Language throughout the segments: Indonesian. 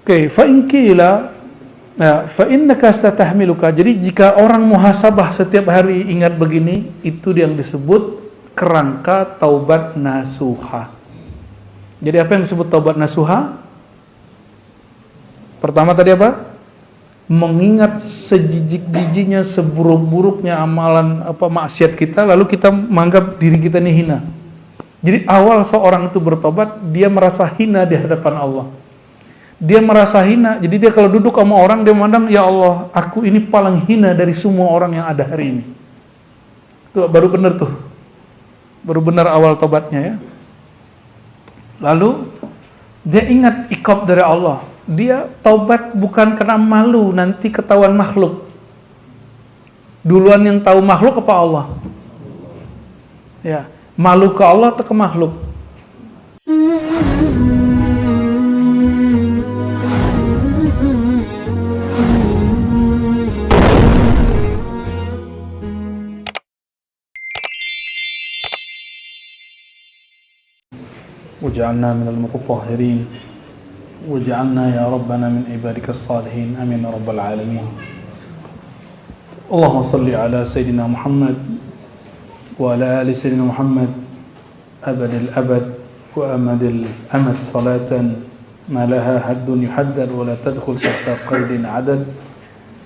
Oke, fa in qila fa innaka statahmiluka. Jadi jika orang muhasabah setiap hari ingat begini, itu yang disebut kerangka taubat nasuha. Jadi apa yang disebut taubat nasuha? Pertama tadi apa? Mengingat sejijik-jijiknya, seburuk-buruknya amalan maksiat kita, lalu kita menganggap diri kita ini hina. Jadi awal seorang itu bertobat, dia merasa hina di hadapan Allah. Dia merasa hina, jadi dia kalau duduk sama orang, dia memandang, ya Allah, aku ini paling hina dari semua orang yang ada hari ini. Itu baru benar tuh. Baru benar awal tobatnya ya. Lalu, dia ingat iqab dari Allah. Dia taubat bukan karena malu nanti ketahuan makhluk. Duluan yang tahu makhluk apa Allah? Ya, malu ke Allah atau ke makhluk? Waj'alna minal mutatahhirin waj'alna ya rabbana min ibadika as-salihin amin ya rabbal alamin. Allahumma salli ala sayyidina Muhammad wa ala ali sayyidina Muhammad abadil abad wa amadil amad salatan ma laha haddun yuhaddad wa la tadkhul tahta qaidin adad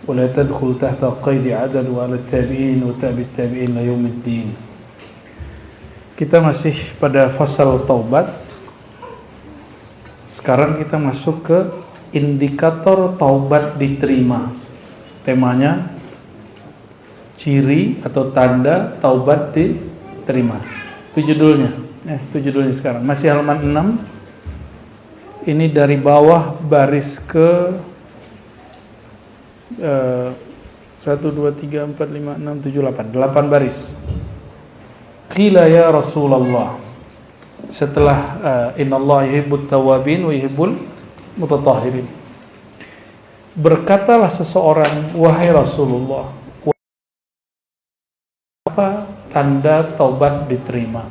wa la tadkhul tahta qaidi adad wa ala tabi'in wa tabi'it tabi'in la yaumiddin. Kita masih pada fasal taubat. Sekarang kita masuk ke indikator taubat diterima. Temanya ciri atau tanda taubat diterima. Itu judulnya. Itu judulnya sekarang. Masih halaman 6. Ini dari bawah baris ke 1 2 3 4 5 6 7 8. 8 baris. Qila ya Rasulullah. Setelah innallaha yuhibbut tawwabin wa yuhibbul mutatahhirin. Berkatalah seseorang, wahai Rasulullah, apa tanda taubat diterima?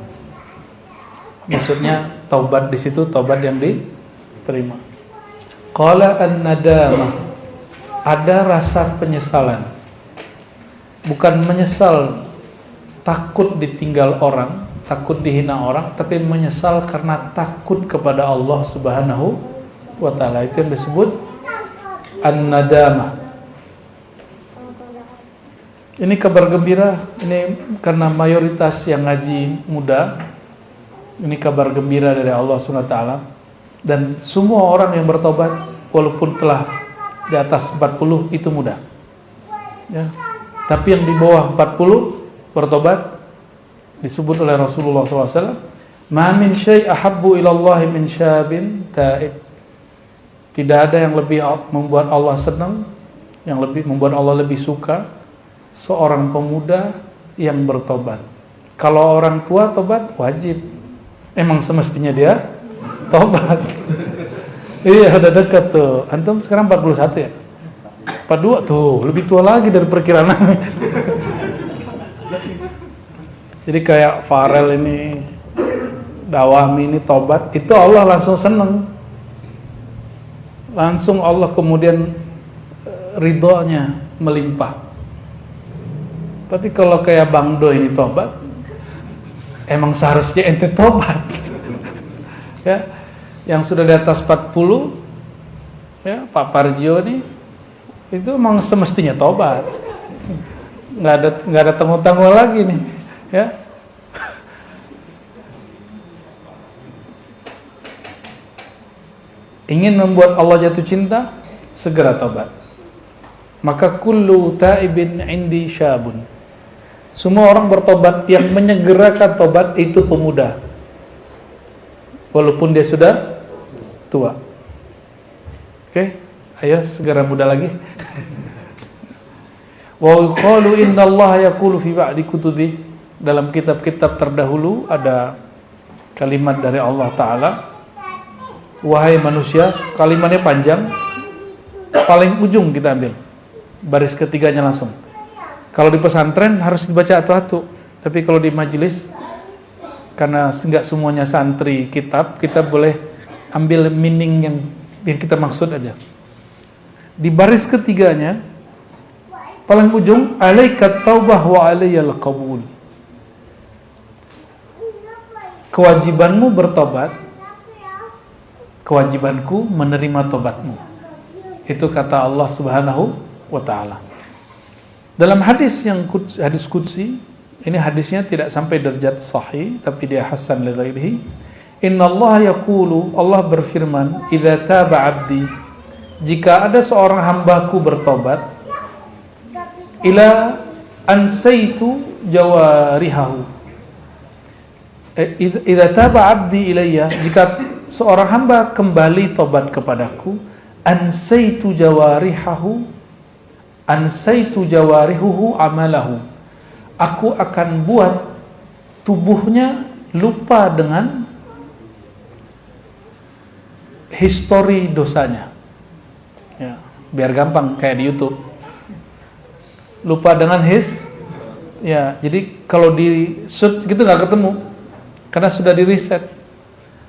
Maksudnya taubat di situ taubat yang diterima. Qala an-nadamah. Ada rasa penyesalan. Bukan menyesal takut ditinggal orang, takut dihina orang, tapi menyesal karena takut kepada Allah Subhanahu wa ta'ala. Itu yang disebut an-nadamah. Ini kabar gembira, ini karena mayoritas yang ngaji muda. Ini kabar gembira dari Allah Subhanahu wa ta'ala. Dan semua orang yang bertobat walaupun telah di atas 40 itu mudah. Ya. Tapi yang di bawah 40 bertobat disebut oleh Rasulullah SAW, ma min syai' ahabbu ilallahi min syabin ta'ib. Tidak ada yang lebih membuat Allah senang, yang lebih membuat Allah lebih suka, seorang pemuda yang bertobat. Kalau orang tua tobat wajib, emang semestinya dia tobat. Iya, udah dekat tuh. Antum sekarang 41 ya? 42 tuh, lebih tua lagi dari perkiraan. Jadi kayak Farel ini, Dawahmi ini tobat, itu Allah langsung seneng. Langsung Allah kemudian ridhonya melimpah. Tapi kalau kayak Bang Do ini tobat, emang seharusnya ente tobat. Ya, yang sudah di atas 40, ya Pak Parjo ini, itu emang semestinya tobat. Nggak ada tanggung-tanggung lagi nih. Ya. Ingin membuat Allah jatuh cinta, segera tobat. Maka kullu taibin indi syabun. Semua orang bertobat yang menyegerakan tobat itu pemuda. Walaupun dia sudah tua. Oke, ayo segera muda lagi. Wa qalu innallaha yaqulu fi ba'di kutubi. Dalam kitab-kitab terdahulu ada kalimat dari Allah Ta'ala, wahai manusia, kalimatnya panjang, paling ujung kita ambil, baris ketiganya langsung. Kalau di pesantren harus dibaca atu-atu, tapi kalau di majelis, karena enggak semuanya santri kitab, kita boleh ambil meaning yang yang kita maksud aja. Di baris ketiganya, paling ujung, alaikat taubah wa alaiyal qabul. Kewajibanmu bertobat, kewajibanku menerima tobatmu. Itu kata Allah Subhanahu wa ta'ala. Dalam hadis yang hadis qudsi, ini hadisnya tidak sampai derajat sahih, tapi dia hasan li ghairihi. Innallaha yaqulu, Allah berfirman, idza taba 'abdi, jika ada seorang hambaku bertobat, ila ansaitu jawarihahu. Idza taba 'abdi ilayya, jika seorang hamba kembali tobat kepadaku, ansaitu jawarihuhu amalahu, aku akan buat tubuhnya lupa dengan histori dosanya. Ya, biar gampang kayak di YouTube. Lupa dengan ya, jadi kalau di search gitu nggak ketemu karena sudah di reset.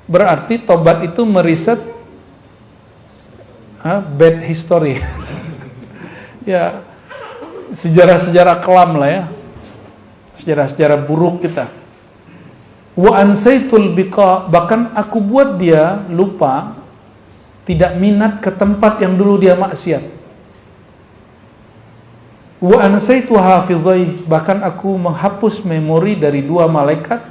Berarti tobat itu meriset bad history. Ya, sejarah-sejarah kelam lah ya, sejarah-sejarah buruk kita. Wa ansaitul biqa, bahkan aku buat dia lupa, tidak minat ke tempat yang dulu dia maksiat. Wa ansaitu hafizai, bahkan aku menghapus memori dari dua malaikat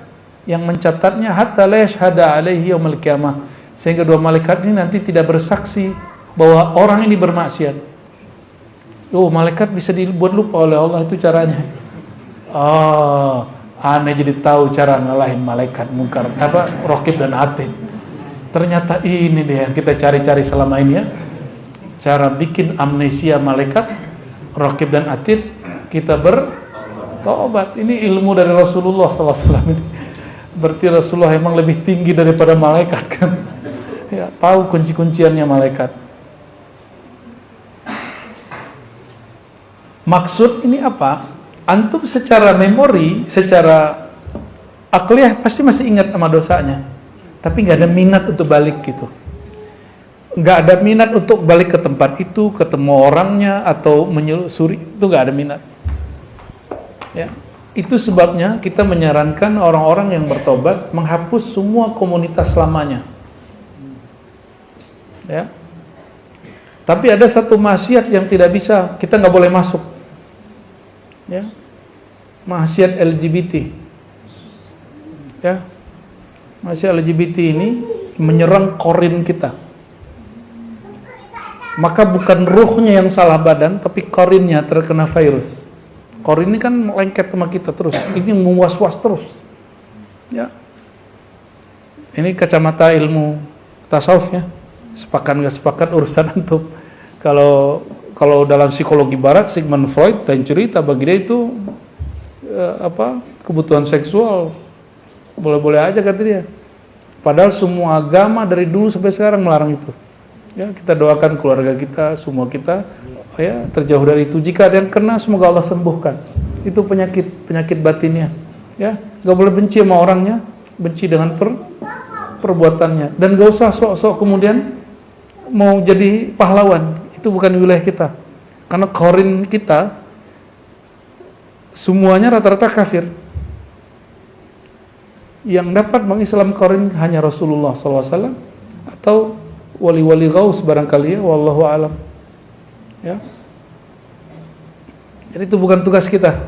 yang mencatatnya, hatta la yashhada alaihi yaumil qiyamah, sehingga dua malaikat ini nanti tidak bersaksi bahwa orang ini bermaksiat. Oh, malaikat bisa dibuat lupa oleh Allah, itu caranya. Oh, aneh jadi tahu cara ngalahin malaikat mungkar, Raqib dan Atid. Ternyata ini dia yang kita cari-cari selama ini ya. Cara bikin amnesia malaikat, Raqib dan Atid, kita bertobat. Ini ilmu dari Rasulullah SAW ini. Berarti Rasulullah emang lebih tinggi daripada malaikat kan. Ya, tahu kunci-kunciannya malaikat. Maksud ini apa? Antum secara memori, secara akliyah pasti masih ingat sama dosanya, tapi nggak ada minat untuk balik gitu. Nggak ada minat untuk balik ke tempat itu, ketemu orangnya atau menyelusuri, itu nggak ada minat. Ya, itu sebabnya kita menyarankan orang-orang yang bertobat menghapus semua komunitas lamanya. Ya. Tapi ada satu maksiat yang tidak bisa, kita nggak boleh masuk. Ya, maksiat LGBT. Ya, maksiat LGBT ini menyerang korin kita. Maka bukan ruhnya yang salah badan, tapi korinnya terkena virus. Korin ini kan lengket sama kita terus, ini mewas-was terus. Ya, ini kacamata ilmu tasawuf ya. Sepakat nggak sepakat urusan antum. Kalau dalam psikologi barat, Sigmund Freud dan cerita bagi dia itu kebutuhan seksual boleh-boleh aja kata dia. Padahal semua agama dari dulu sampai sekarang melarang itu. Ya, kita doakan keluarga kita, semua kita ya terjauh dari itu. Jika ada yang kena, semoga Allah sembuhkan. Itu penyakit batinnya. Ya, nggak boleh benci sama orangnya, benci dengan perbuatannya. Dan nggak usah sok-sok kemudian mau jadi pahlawan. Itu bukan wilayah kita. Karena korin kita semuanya rata-rata kafir. Yang dapat mengislam korin hanya Rasulullah SAW atau wali-wali gaus barangkali ya, wallahu alam. Ya. Jadi itu bukan tugas kita.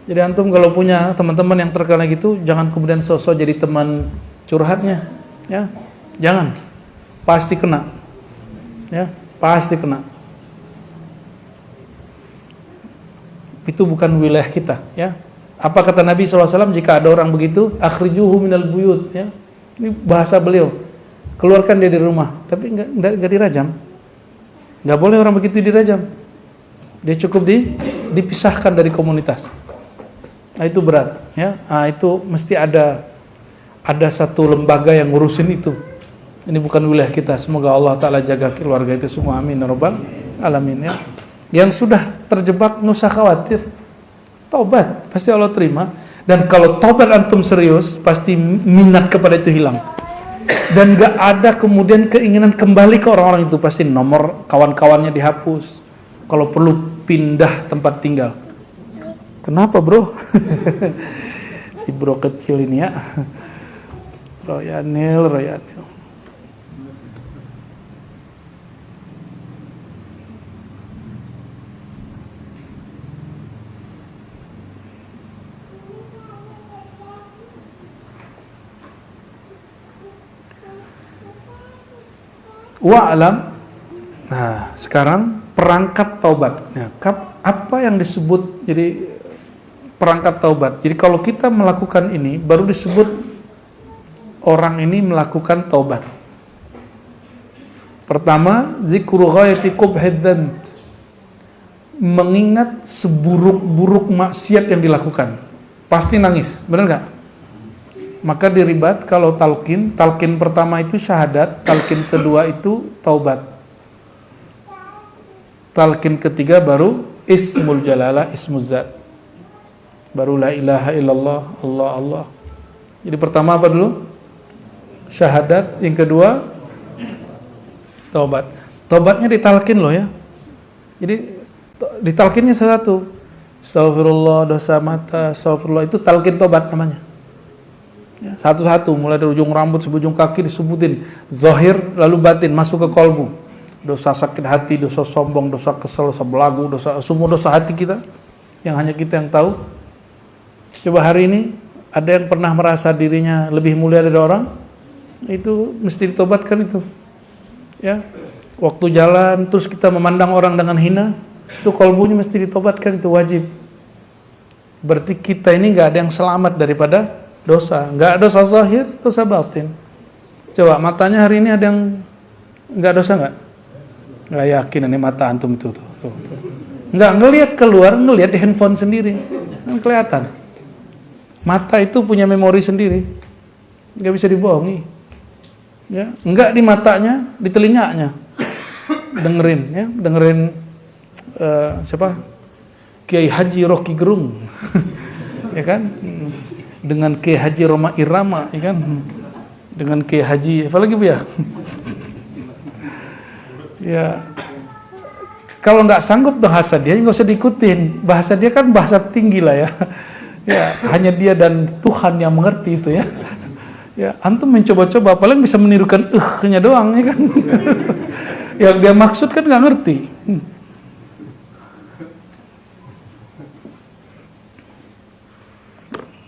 Jadi antum kalau punya teman-teman yang terkena gitu, jangan kemudian sosok jadi teman curhatnya, ya. Jangan. Pasti kena. Ya, pasti kena. Itu bukan wilayah kita, ya. Apa kata Nabi SAW, jika ada orang begitu, akhrijuhu minal buyut, ya. Ini bahasa beliau. Keluarkan dia dari rumah, tapi enggak dirajam. Enggak boleh orang begitu dirajam. Dia cukup dipisahkan dari komunitas. Nah, itu berat, ya. Nah, itu mesti ada satu lembaga yang ngurusin itu. Ini bukan wilayah kita. Semoga Allah Ta'ala jaga keluarga itu semua. Amin ya rabbal alamin, ya. Yang sudah terjebak, nggak usah khawatir. Taubat, pasti Allah terima. Dan kalau taubat antum serius, pasti minat kepada itu hilang. dan gak ada kemudian keinginan kembali ke orang-orang itu. Pasti nomor kawan-kawannya dihapus, kalau perlu pindah tempat tinggal. Kenapa bro? Si bro kecil ini ya, Royanil. Wa'lam. Nah, sekarang perangkat taubat. Nah, apa yang disebut jadi perangkat taubat? Jadi kalau kita melakukan ini, baru disebut orang ini melakukan taubat. Pertama, zikru ghayati qubhid dzanb. Mengingat seburuk-buruk maksiat yang dilakukan. Pasti nangis, benar nggak? Maka diribat kalau talqin pertama itu syahadat, talqin kedua itu taubat, talqin ketiga baru ismul jalalah, ismuz zat, baru la ilaha illallah, Allah Allah. Jadi pertama apa dulu? Syahadat, yang kedua taubat. Taubatnya ditalqin loh ya. Jadi ditalqinnya satu, astagfirullah, dosa mata, astagfirullah, itu talqin taubat namanya. Ya, satu-satu, mulai dari ujung rambut sampai ujung kaki disebutin, zahir lalu batin, masuk ke kolbu. Dosa sakit hati, dosa sombong, dosa kesel, dosa belagu, semua dosa hati kita yang hanya kita yang tahu. Coba hari ini ada yang pernah merasa dirinya lebih mulia dari orang? Itu mesti ditobatkan itu. Ya, waktu jalan terus kita memandang orang dengan hina, itu kolbunya mesti ditobatkan, itu wajib. Berarti kita ini nggak ada yang selamat daripada dosa, nggak dosa zahir, dosa batin. Coba matanya hari ini ada yang nggak dosa nggak? Nggak yakin ini mata antum tuh. Nggak ngelihat keluar, ngelihat di handphone sendiri, kan kelihatan. Mata itu punya memori sendiri, nggak bisa dibohongi. Ya, nggak di matanya, di telinganya, dengerin siapa? Kiai Haji Rocky Gerung, ya kan? Dengan Kiai Haji Roma Irama, ya kan? Dengan Kiai Haji apa lagi bu ya? Ya, kalau nggak sanggup bahasa dia nggak usah diikutin. Bahasa dia kan bahasa tinggi lah ya. Ya, hanya dia dan Tuhan yang mengerti itu ya. Ya, antum mencoba-coba, paling bisa menirukan nya doang ya kan. Yang dia maksud kan nggak ngerti.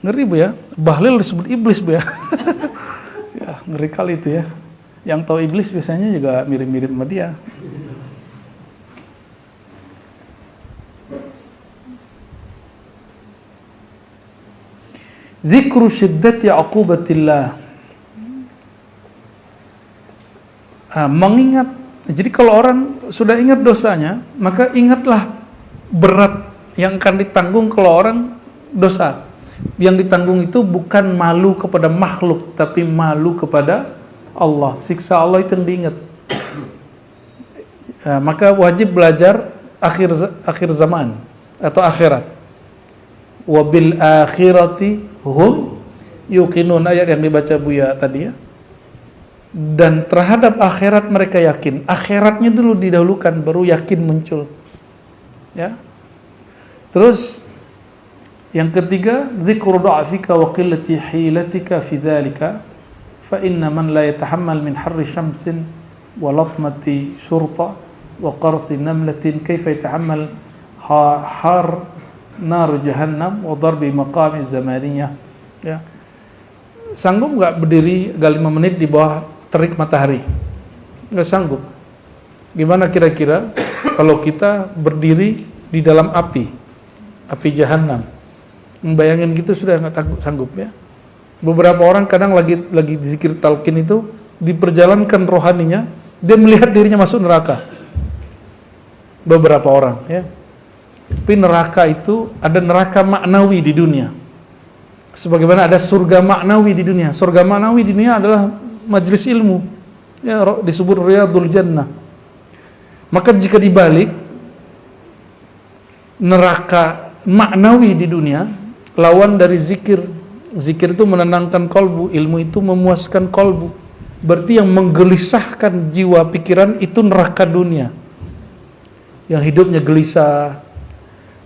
Ngeri bu ya, Bahlil disebut iblis bu ya. Ya, ngeri kali itu ya. Yang tahu iblis biasanya juga mirip-mirip sama dia. Zikru syiddati uqubatillah. Mengingat, jadi kalau orang sudah ingat dosanya, maka ingatlah berat yang akan ditanggung kalau orang dosa. Yang ditanggung itu bukan malu kepada makhluk, tapi malu kepada Allah. Siksa Allah itu yang diingat. Maka wajib belajar akhir zaman atau akhirat. Wabil akhirati hum yuqinun, ayat yang dibaca Buya tadi ya. Dan terhadap akhirat mereka yakin. Akhiratnya dulu didahulukan, baru yakin muncul. Ya. Terus yang ketiga, dzikru da'fika wa qillati hilatika fi dzalika fa inna man la yatahammal min harri syamsin wa latmati syurta wa qarsi namlatin kaifa yatahammal har nar jahannam wa darbi maqami zamaniyah. Ya. Sanggup enggak berdiri 5 menit di bawah terik matahari? Enggak sanggup. Gimana kira-kira kalau kita berdiri di dalam api jahannam? Bayangin gitu sudah nggak sanggup ya. Beberapa orang kadang lagi zikir talqin itu diperjalankan rohaninya, dia melihat dirinya masuk neraka. Beberapa orang ya. Tapi neraka itu ada neraka maknawi di dunia. Sebagaimana ada surga maknawi di dunia. Surga maknawi di dunia adalah majelis ilmu. Ya, disebut Riyadul Jannah. Maka jika dibalik neraka maknawi di dunia, lawan dari zikir. Zikir itu menenangkan kolbu, ilmu itu memuaskan kolbu. berarti yang menggelisahkan jiwa pikiran itu neraka dunia. Yang hidupnya gelisah.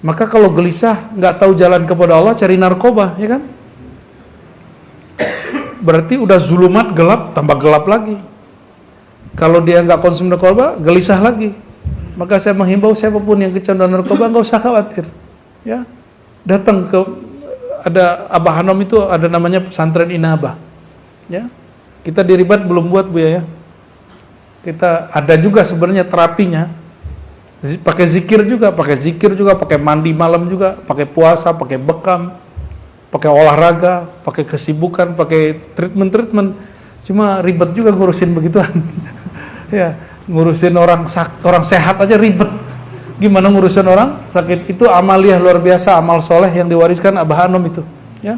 Maka kalau gelisah, nggak tahu jalan kepada Allah, cari narkoba, ya kan? Berarti udah zulumat, gelap, tambah gelap lagi. Kalau dia nggak konsumsi narkoba, gelisah lagi. Maka saya menghimbau siapapun yang kecanduan narkoba, nggak usah khawatir. Ya, datang ke, ada Abah Hanom itu ada namanya pesantren Inabah. Ya, kita di Ribat belum buat Bu ya. Kita ada juga sebenarnya terapinya. Pakai zikir juga, pakai mandi malam juga, pakai puasa, pakai bekam, pakai olahraga, pakai kesibukan, pakai treatment. Cuma ribet juga ngurusin begituan. Ya, ngurusin orang sehat aja ribet. Gimana ngurusin orang sakit? Itu amaliyah luar biasa, amal soleh yang diwariskan Abah Hanom itu. Ya,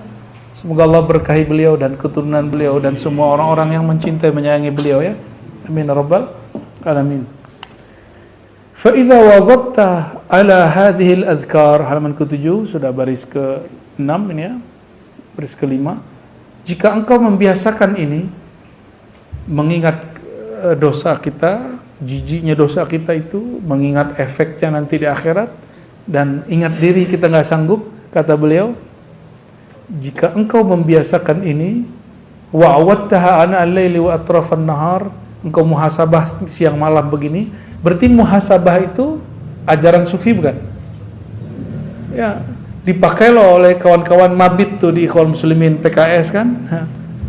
semoga Allah berkahi beliau dan keturunan beliau dan semua orang-orang yang mencintai menyayangi beliau ya. Amin rabbal alamin. Fa idza wazabta ala hadhihi al-adhkar, halaman ke-7 sudah baris ke-6 ini ya. Baris ke-5. Jika engkau membiasakan ini, mengingat dosa kita, jijiknya dosa kita itu, mengingat efeknya nanti di akhirat, dan ingat diri kita nggak sanggup, kata beliau, jika engkau membiasakan ini, wa awattaha ana al-laili wa atrafan nahar, engkau muhasabah siang malam begini, berarti muhasabah itu ajaran sufi bukan? Ya, dipakai loh oleh kawan-kawan mabit tuh di Ikhwan Muslimin PKS kan.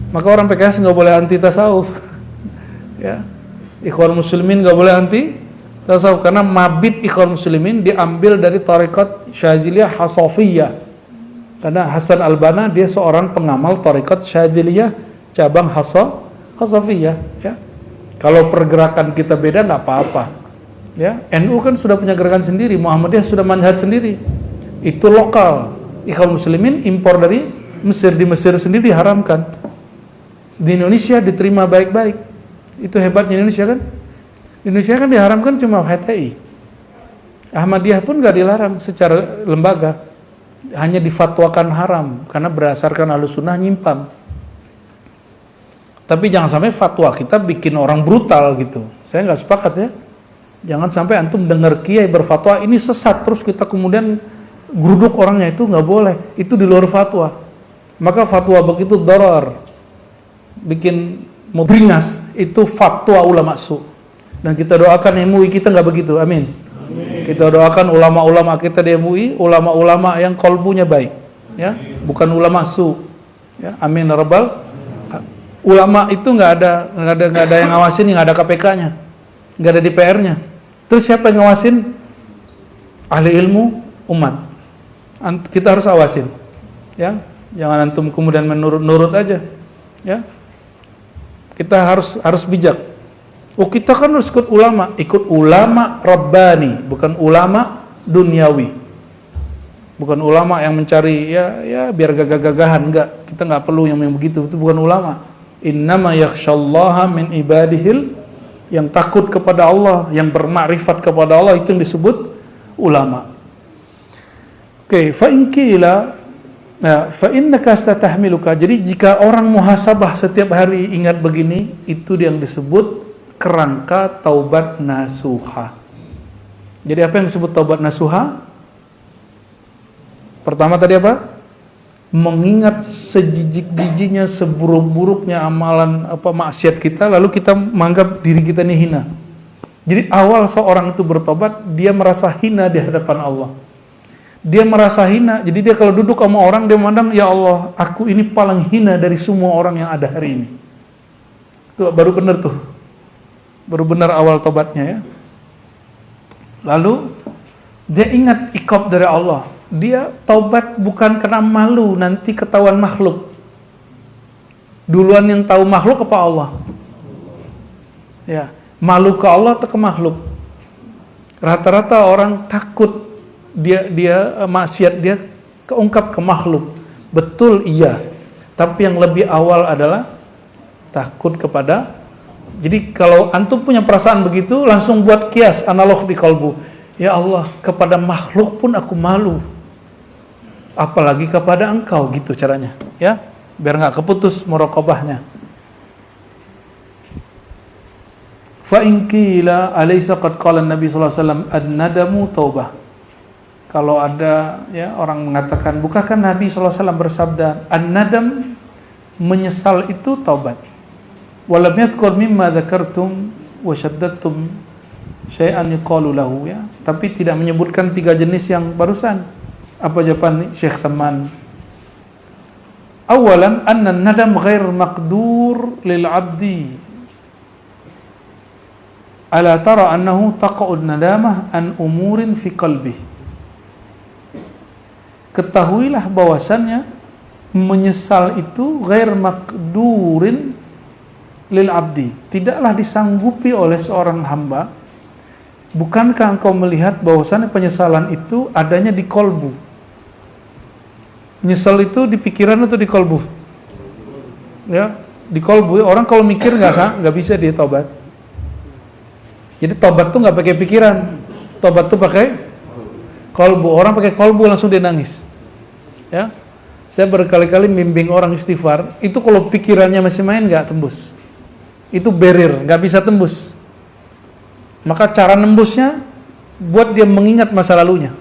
Maka orang PKS nggak boleh anti tasawuf. Ya, Ikhwan Muslimin nggak boleh anti tasawuf karena mabit Ikhwan Muslimin diambil dari tarekat Syadziliyah Hasafiyah. Karena Hasan Al-Banna dia seorang pengamal tarekat Syadziliyah cabang Hasafiyah. Ya, kalau pergerakan kita beda nggak apa-apa. Ya, NU kan sudah punya gerakan sendiri, Muhammadiyah sudah manhaj sendiri. Itu lokal. Ikhwan Muslimin impor dari Mesir, di Mesir sendiri diharamkan. Di Indonesia diterima baik-baik. Itu hebatnya Indonesia kan? Indonesia kan diharamkan cuma HTI. Ahmadiyah pun nggak dilarang secara lembaga. Hanya difatwakan haram karena berdasarkan Ahlussunnah nyimpang. Tapi jangan sampai fatwa kita bikin orang brutal gitu. Saya nggak sepakat ya. Jangan sampai antum dengar kiai berfatwa ini sesat terus kita kemudian geruduk orangnya, itu nggak boleh. Itu di luar fatwa. Maka fatwa begitu darar, bikin mau beringas, itu fatwa ulama su. Dan kita doakan MUI kita nggak begitu. Amin. Kita doakan ulama-ulama kita di MUI, ulama-ulama yang kolbunya baik, ya, bukan ulama su. Ya, amin rabbal. Ulama itu nggak ada yang ngawasin, nggak ada KPK-nya, nggak ada DPR-nya. Terus siapa yang ngawasin? Ahli ilmu umat. Kita harus awasin, ya. Jangan antum kemudian menurut aja, ya. Kita harus bijak. Oh, kita kan harus ikut ulama Rabbani, bukan ulama duniawi. Bukan ulama yang mencari ya biar gagah-gagahan, enggak. Kita nggak perlu yang begitu. Itu bukan ulama. Innama yakhsyallaha min ibadihil, yang takut kepada Allah, yang bermakrifat kepada Allah, itu yang disebut ulama. Oke, fa in qila fa innaka statahmiluka. Jadi jika orang muhasabah setiap hari ingat begini, itu yang disebut kerangka taubat nasuha. Jadi apa yang disebut taubat nasuha? Pertama tadi apa? Mengingat sejijik-jijiknya, seburuk-buruknya amalan maksiat kita, lalu kita menganggap diri kita ini hina. Jadi awal seorang itu bertobat, dia merasa hina di hadapan Allah. Dia merasa hina, jadi dia kalau duduk sama orang, dia memandang, ya Allah, aku ini paling hina dari semua orang yang ada hari ini. Itu baru benar tuh. Baru benar awal tobatnya ya. Lalu dia ingat iqab dari Allah. Dia taubat bukan karena malu nanti ketahuan makhluk. Duluan yang tahu makhluk apa Allah? Ya, malu ke Allah atau ke makhluk? Rata-rata orang takut dia maksiat, dia keungkap ke makhluk. Betul iya. Tapi yang lebih awal adalah takut kepada. Jadi kalau antum punya perasaan begitu, langsung buat kias analog di kalbu. Ya Allah, kepada makhluk pun aku malu, apalagi kepada engkau, gitu caranya, ya, biar nggak keputus muraqabahnya. Fa in qila alaysa qad qala Nabi sallallahu alaihi wasallam an-nadamu taubah. Kalau ada ya orang mengatakan, bukankah Nabi sallallahu alaihi wasallam bersabda, an-nadam, menyesal itu taubat. Walam yadhkur mimma dzakartum wa syaddatum syai'an yuqalu lahu, ya. Tapi tidak menyebutkan 3 jenis yang barusan. Apa jawaban Syekh Saman? Awalan anna an-nadam ghair maqdur lil 'abdi. Ala tara annahu taqa'ud nadamah an umurin fi qalbih. Ketahuilah bahwasannya menyesal itu ghair maqdurin lil abdi, tidaklah disanggupi oleh seorang hamba. Bukankah engkau melihat bahwasannya penyesalan itu adanya di kolbu? Nyesal itu di pikiran atau di kolbu? Ya, di kolbu. Orang kalau mikir nggak bisa dia tobat. Jadi tobat tuh nggak pakai pikiran, tobat tuh pakai kolbu. Orang pakai kolbu langsung dia nangis. Ya, saya berkali-kali bimbing orang istighfar. Itu kalau pikirannya masih main nggak tembus. Itu barrier, nggak bisa tembus. Maka cara nembusnya buat dia mengingat masa lalunya.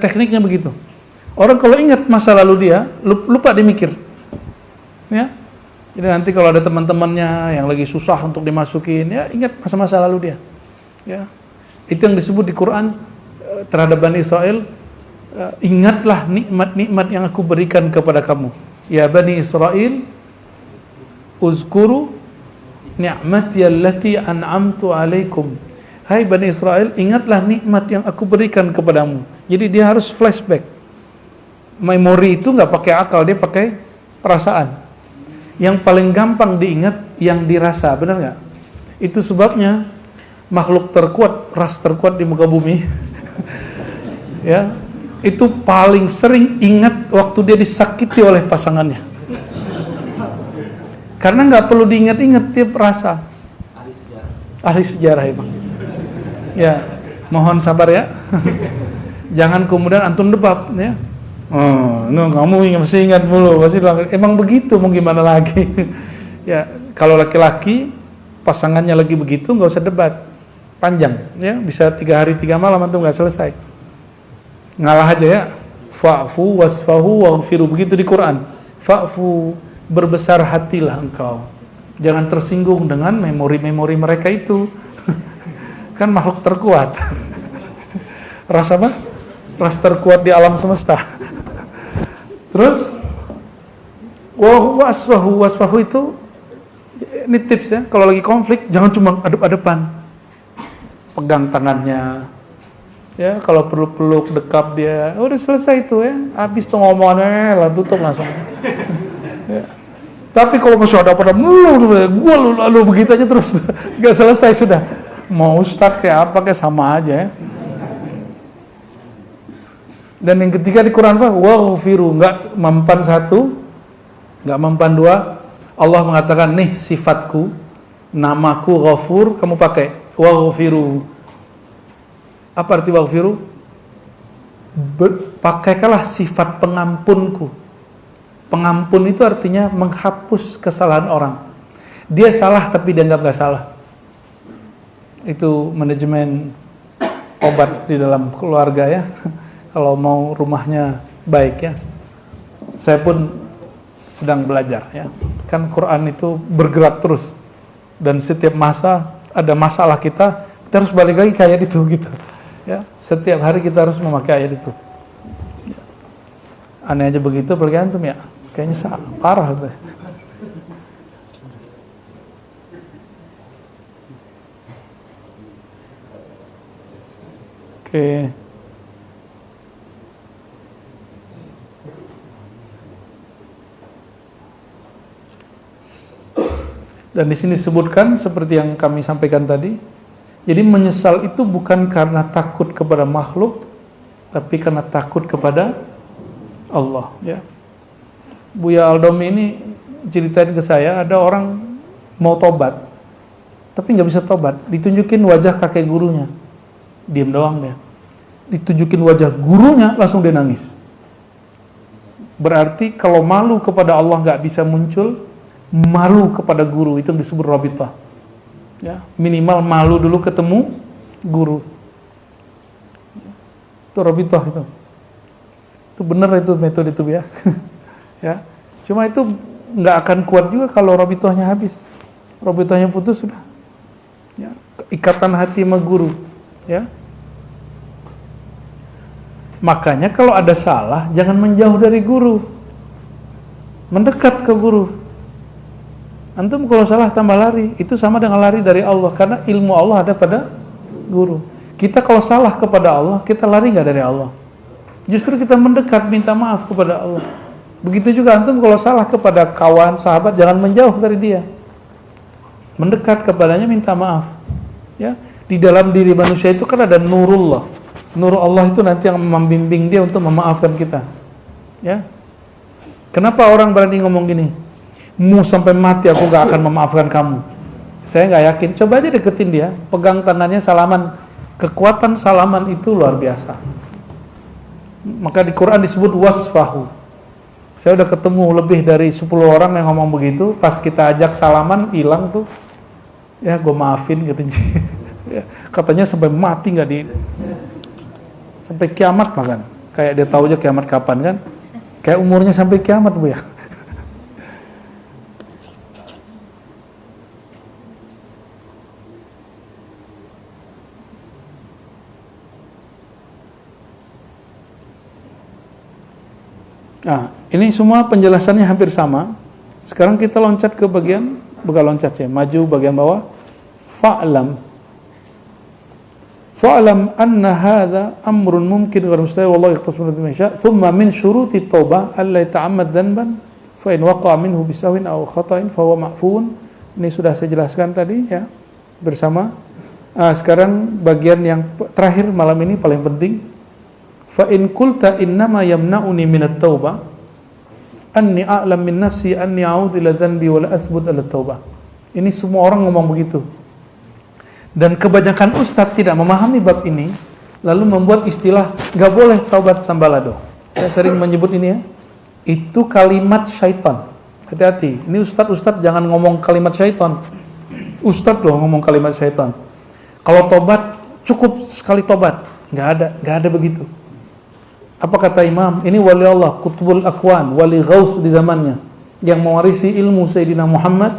Tekniknya begitu. Orang kalau ingat masa lalu dia lupa dia mikir. Ya. Jadi nanti kalau ada teman-temannya yang lagi susah untuk dimasukin, ya ingat masa-masa lalu dia. Ya. Itu yang disebut di Quran terhadap Bani Israel, ingatlah nikmat-nikmat yang aku berikan kepada kamu. Ya Bani Israel, uzkuru ni'mati allati an'amtu alaikum. Hai Bani Israel, ingatlah nikmat yang aku berikan kepadamu. Jadi dia harus flashback. Memori itu nggak pakai akal, dia pakai perasaan. Yang paling gampang diingat yang dirasa, benar nggak? Itu sebabnya makhluk terkuat, ras terkuat di muka bumi, ya, itu paling sering ingat waktu dia disakiti oleh pasangannya. Karena nggak perlu diingat-ingat, dia rasa. Ahli sejarah emang. Ya, mohon sabar ya. Jangan kemudian antum debat, ya. Oh, no, kamu masih ingat mulu, masih emang begitu, mau gimana lagi? Ya, kalau laki-laki pasangannya lagi begitu, nggak usah debat, panjang, ya, bisa 3 hari 3 malam antum nggak selesai, ngalah aja ya. Fa'fu wasfahu waghfiru, begitu di Quran. Fa'fu, berbesar hatilah engkau, jangan tersinggung dengan memori-memori mereka itu. Kan makhluk terkuat. Rasa apa? Ras terkuat di alam semesta. Terus wasfahu itu, ini tips ya, kalau lagi konflik jangan cuma adep-adepan, pegang tangannya, ya, kalau perlu peluk, dekap dia, udah selesai itu ya, habis tuh ngomongannya lah, tutup langsung. Ya. Tapi kalau masih ada pada gua lalu begitu aja terus, nggak selesai sudah, mau start kayak apa kayak sama aja ya. Dan yang ketiga di Quran apa? Waghfiru, enggak mempan 1, enggak mempan 2. Allah mengatakan, nih sifatku, namaku Ghafur, kamu pakai waghfiru. Apa arti waghfiru? Pakaikanlah sifat pengampunku. Pengampun itu artinya menghapus kesalahan orang. Dia salah tapi dianggap enggak salah. Itu manajemen obat di dalam keluarga ya. Kalau mau rumahnya baik ya. Saya pun sedang belajar ya. Kan Quran itu bergerak terus. Dan setiap masa ada masalah kita harus balik lagi ke ayat itu gitu. Ya, setiap hari kita harus memakai ayat itu. Ya. Aneh aja begitu, apalagi antum ya. Kayaknya parah tuh. Oke. Dan di sini disebutkan seperti yang kami sampaikan tadi. Jadi menyesal itu bukan karena takut kepada makhluk, tapi karena takut kepada Allah. Ya. Buya Aldomi ini ceritain ke saya, ada orang mau tobat, tapi nggak bisa tobat. Ditunjukin wajah kakek gurunya, diem doang dia. Ditunjukin wajah gurunya, langsung dia nangis. Berarti kalau malu kepada Allah nggak bisa muncul, malu kepada guru itu disebut rabitah. Ya, minimal malu dulu ketemu guru. Itu rabithah itu. Itu benar itu metode itu ya. Ya. Cuma itu nggak akan kuat juga kalau rabithahnya habis. Rabithahnya putus sudah. Ya, ikatan hati sama guru, ya. Makanya kalau ada salah jangan menjauh dari guru. Mendekat ke guru. Antum kalau salah tambah lari, itu sama dengan lari dari Allah karena ilmu Allah ada pada guru. Kita kalau salah kepada Allah, kita lari nggak dari Allah? Justru kita mendekat minta maaf kepada Allah. Begitu juga antum kalau salah kepada kawan, sahabat, jangan menjauh dari dia. Mendekat kepadanya minta maaf. Ya, di dalam diri manusia itu kan ada nurullah. Nur Allah itu nanti yang membimbing dia untuk memaafkan kita. Ya. Kenapa orang berani ngomong gini? Mu sampai mati aku gak akan memaafkan kamu. Saya gak yakin. Coba aja deketin dia, pegang tangannya, salaman. Kekuatan salaman itu luar biasa. Maka di Quran disebut wasfahu. Saya udah ketemu lebih dari 10 orang yang ngomong begitu. Pas kita ajak salaman, hilang tuh. Ya gue maafin katanya. Ya, katanya sampai mati gak di... Sampai kiamat makan. Kayak dia tahu aja kiamat kapan kan. Kayak umurnya sampai kiamat bu ya. Nah, ini semua penjelasannya hampir sama. Sekarang kita loncat ke bagian, bukan loncat ya, maju bagian bawah. Fa'lam anna hadha amrun mumkin ghairu mustahil wallahu yakhtassu bi yasha. Thumma min syuruti taubah alla yata'ammad dhanban fa in waqa'a minhu bisawin aw khata'in fa huwa ma'fun. Ini sudah saya jelaskan tadi ya bersama. Sekarang bagian yang terakhir malam ini paling penting. Fa in qulta innama yamna'uni minat taubah anni a'lam min nafsi anni a'udzu ila dhanbi wa la asbut ala taubah. Ini semua orang ngomong begitu. Dan kebanyakan ustadz tidak memahami bab ini, lalu membuat istilah gak boleh taubat sambalado. Saya sering menyebut ini ya. Itu kalimat syaitan. Hati-hati. Ini ustadz jangan ngomong kalimat syaitan. Ustadz loh ngomong kalimat syaitan. Kalau tobat cukup sekali tobat. Gak ada begitu. Apa kata imam? Ini wali Allah, Qutbul Akwan, wali Ghaus di zamannya, yang mewarisi ilmu Sayyidina Muhammad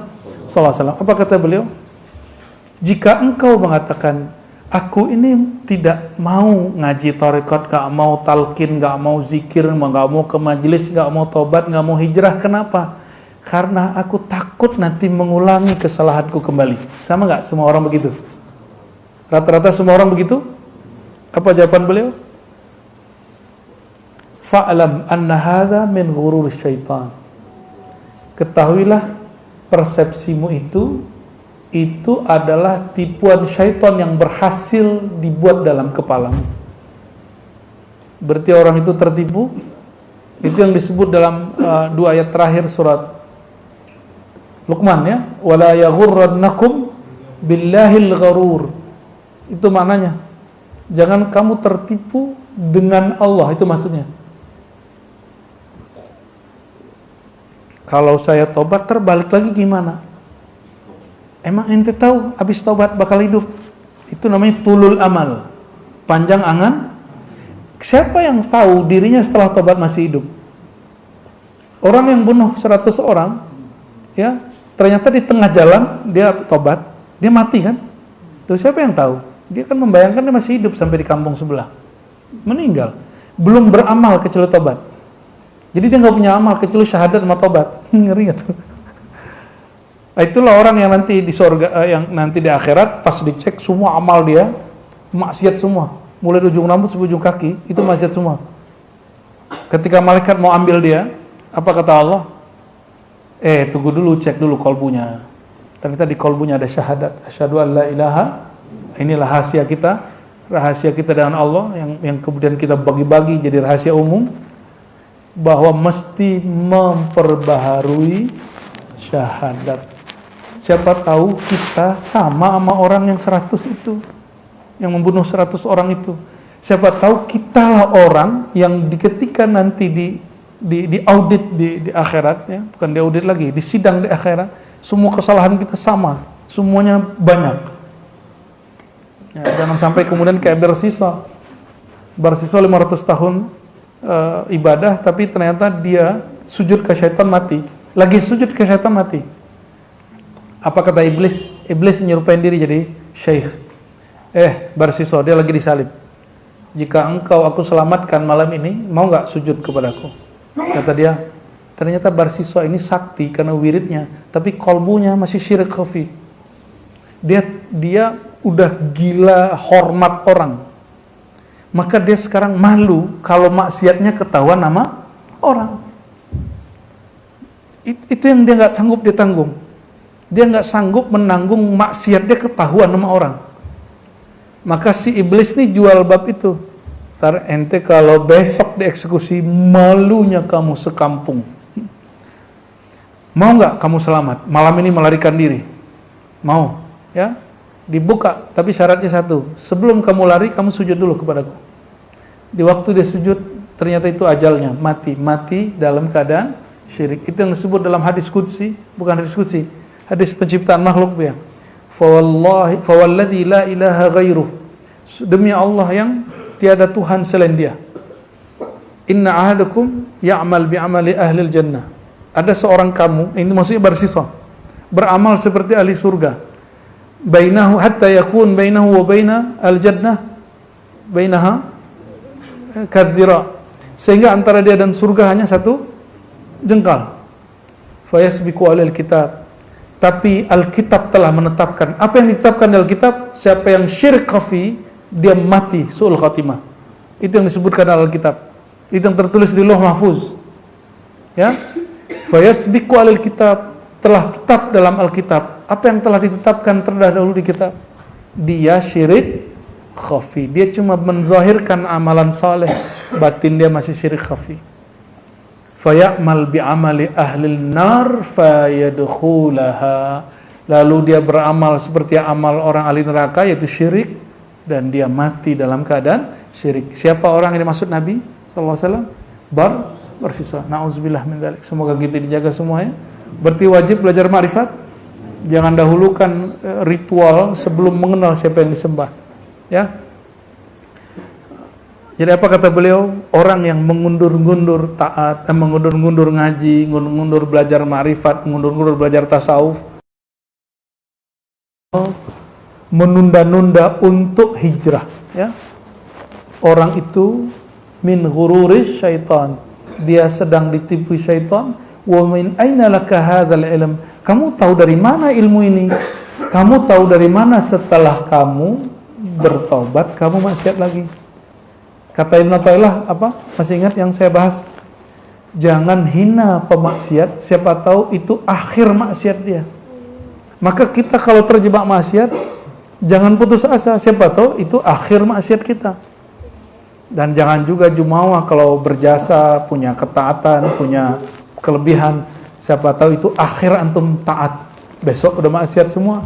SAW. Apa kata beliau? Jika engkau mengatakan, aku ini tidak mau ngaji tarekat, gak mau talqin, gak mau zikir, gak mau ke majelis, gak mau tobat, gak mau hijrah. Kenapa? Karena aku takut nanti mengulangi kesalahanku kembali. Sama gak semua orang begitu? Rata-rata semua orang begitu? Apa jawaban beliau? Fa'lam anna hadha min ghurur syaitan. Ketahuilah persepsimu itu adalah tipuan syaitan yang berhasil dibuat dalam kepalamu. Berarti orang itu tertipu. Itu yang disebut dalam 2 ayat terakhir surat Luqman ya, wala yaghurrannakum billahil gharur. Itu maknanya. Jangan kamu tertipu dengan Allah, itu maksudnya. Kalau saya tobat terbalik lagi gimana? Emang ente tahu habis tobat bakal hidup? Itu namanya tulul amal, panjang angan. Siapa yang tahu dirinya setelah tobat masih hidup? Orang yang bunuh 100 orang, ya ternyata di tengah jalan dia tobat, dia mati kan? Tuh siapa yang tahu? Dia kan membayangkan dia masih hidup sampai di kampung sebelah, meninggal, belum beramal kecuali tobat. Jadi dia nggak punya amal kecuali syahadat sama tobat. Ngeri gak tuh? Nah, itulah orang yang nanti di surga, yang nanti di akhirat pas dicek semua amal dia maksiat semua, mulai ujung rambut sampai ujung kaki itu maksiat semua. Ketika malaikat mau ambil dia, apa kata Allah? Tunggu dulu, cek dulu kolbunya. Ternyata di kolbunya ada syahadat, asyhadu an la ilaha. Inilah rahasia kita dengan Allah yang kemudian kita bagi-bagi jadi rahasia umum, bahwa mesti memperbaharui syahadat. Siapa tahu kita sama orang yang 100 itu, yang membunuh 100 orang itu. Siapa tahu kitalah orang yang ketika nanti di audit di akhirat ya, bukan di audit lagi, di sidang di akhirat, semua kesalahan kita sama. semuanya banyak. Ya, jangan sampai kemudian kayak bersisa 500 tahun ibadah, tapi ternyata dia sujud ke syaitan mati. Lagi sujud ke syaitan mati. Apa kata iblis? Iblis menyerupain diri jadi syekh. Barsiso, dia lagi disalib. Jika engkau aku selamatkan malam ini, mau nggak sujud kepadaku? Kata dia, ternyata Barsiso ini sakti karena wiridnya, tapi kolbunya masih syirik khafi. Dia udah gila hormat orang. Maka dia sekarang malu kalau maksiatnya ketahuan nama orang. Itu yang dia nggak sanggup dia tanggung. Dia nggak sanggup menanggung maksiat dia ketahuan sama orang. Maka si iblis nih jual bab itu. Ntar ente kalau besok dieksekusi, malunya kamu sekampung. Mau nggak kamu selamat? Malam ini melarikan diri. Mau? Ya, dibuka. Tapi syaratnya satu. Sebelum kamu lari, kamu sujud dulu kepadaku. Di waktu dia sujud, ternyata itu ajalnya. Mati dalam keadaan syirik. Itu yang disebut dalam hadis qudsi. Bukan hadis qudsi, hadis penciptaan makhluk ya. Fawalladzi la ilaha ghairuh. Demi Allah yang tiada Tuhan selain Dia. Inna ahadakum ya'mal bi'amali ahlil jannah. Ada seorang kamu, ini maksudnya Barsiso, beramal seperti ahli surga. Bainahu hatta yakun bainahu wa baina al-jannah bainaha kadhira. Sehingga antara dia dan surga hanya satu jengkal. Fayasbiqu alal kitab. Tapi Alkitab telah menetapkan. Apa yang ditetapkan di Alkitab? Siapa yang syirik khafi, dia mati su'ul khatimah. Itu yang disebutkan dalam Alkitab. Itu yang tertulis di Lauh Mahfuz. Ya. Fayasbiqu alal kitab, telah tetap dalam Alkitab. Apa yang telah ditetapkan terdahulu di kitab? Dia syirik khafi. Dia cuma menzahirkan amalan saleh, batin dia masih syirik khafi. Faya'mal bi'amali ahlil nar fayadkhulaha. Lalu dia beramal seperti amal orang ahli neraka, yaitu syirik, dan dia mati dalam keadaan syirik. Siapa orang yang dimaksud Nabi sallallahu alaihi wasallam? Barsiso. Nauzubillah min dzalik. Semoga kita dijaga semuanya. Berarti wajib belajar ma'rifat. Jangan dahulukan ritual sebelum mengenal siapa yang disembah. Ya. Jadi apa kata beliau? Orang yang mengundur-undur taat, mengundur-undur ngaji, mengundur belajar ma'rifat, mengundur-undur belajar tasawuf, menunda-nunda untuk hijrah, ya. Orang itu min ghururis syaitan. Dia sedang ditipu syaitan. Wa min aina laka hadzal ilm? Kamu tahu dari mana ilmu ini? Kamu tahu dari mana setelah kamu bertaubat kamu maksiat lagi? Kata Ibnu Athaillah apa? Masih ingat yang saya bahas? Jangan hina pemaksiat, siapa tahu itu akhir maksiat dia. Maka kita kalau terjebak maksiat, jangan putus asa, siapa tahu itu akhir maksiat kita. Dan jangan juga jumawa kalau berjasa, punya ketaatan, punya kelebihan, siapa tahu itu akhir antum taat. Besok udah maksiat semua.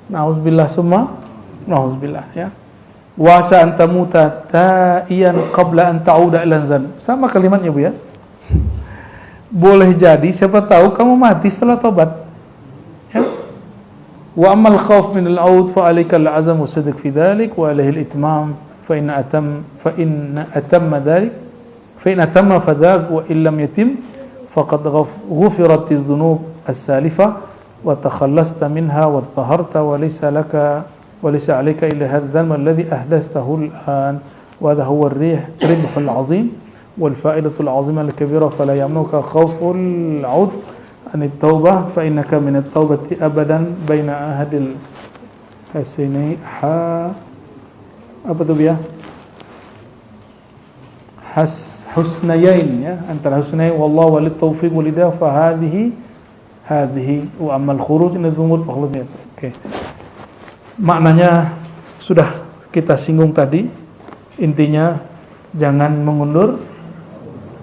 Nauzubillah summa nauzubillah, ya. Wa sa antamuta ta'iyan qabla an ta'uda ila zan. Sama kalimatnya Bu ya. Boleh jadi siapa tahu kamu mati setelah tobat. Ya. Wa amal khauf min al-aud fa alayka al-azam wa sidq fi dhalik wa alayhi al-itmam fa in atamma dhalik fa in atamma fadhak wa in lam yatim faqad ghufirat adh-dhunub as-salifa wa takhallasta minha wa taharta wa laysa laka وليس عليك إلا هذا الذنب الذي أحدثته الآن وهذا هو الربح العظيم والفائدة العظيمة الكبيرة فلا يمنعك خوف العود عن التوبة فإنك من التوبة أبدا بين أحد الحسنين حسنيين ya antara husnain wallahu walid taufiq walidayah fahadhihi wa amal khuruj min adh-dhunub fakhludnya. Oke. Maknanya sudah kita singgung tadi. Intinya jangan mengundur,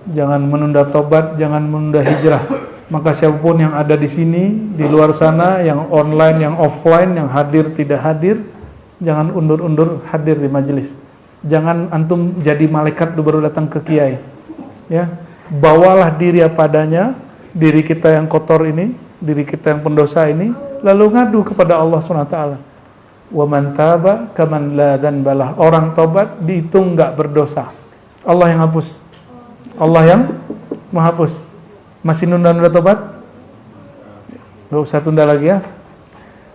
jangan menunda tobat, jangan menunda hijrah. Maka siapapun yang ada di sini, di luar sana, yang online, yang offline, yang hadir tidak hadir, jangan undur-undur hadir di majelis. Jangan antum jadi malaikat baru datang ke kiai. Ya, bawalah diri apa adanya, diri kita yang kotor ini, diri kita yang pendosa ini, lalu ngadu kepada Allah SWT. Wa man taba kaman la dzanbalah. Orang tobat dihitung enggak berdosa. Allah yang hapus. Allah yang menghapus. Masih nunda-nunda tobat? Enggak usah tunda lagi ya.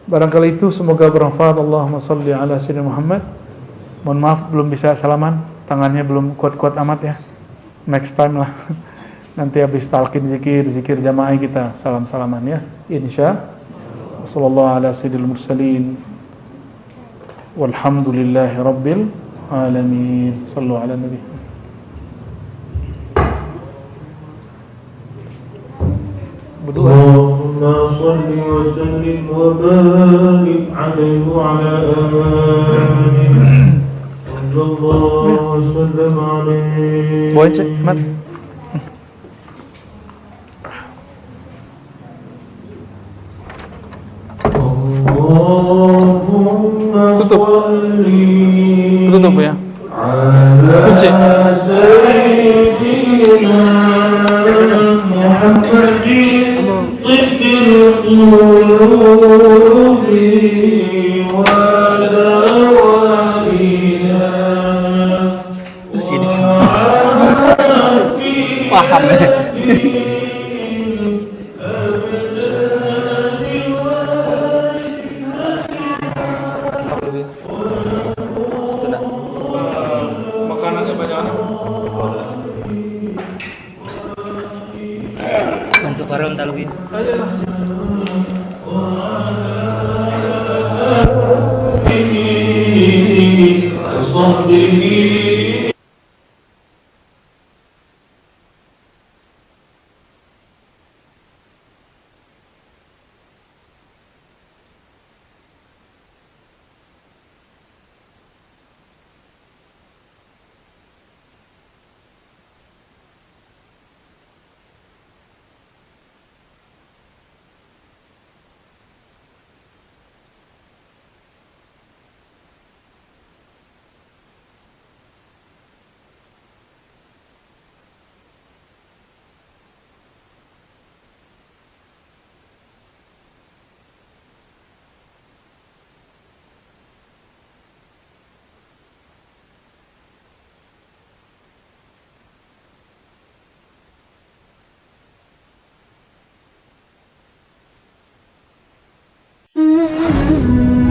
Barangkali itu semoga bermanfaat. Allahumma shalli ala sayyidina Muhammad. Mohon maaf belum bisa salaman, tangannya belum kuat-kuat amat ya. Next time lah. Nanti habis talqin zikir jamaah kita salam-salaman ya. Insya. Wassallallahu ala sayyidil mursalin. Walhamdulillahi rabbil alamin. Sallu ala nabi. Berdua. Allahumma shalli wa sallim wa barik alaihi wa ala alihi. Sallallahu sallam alaihi. Boleh cek, Mat. Tutup. Tutup ya. Kunci. Paham ya. Makanannya banyak. Bantu Farel entar lebih. Mm-hmm.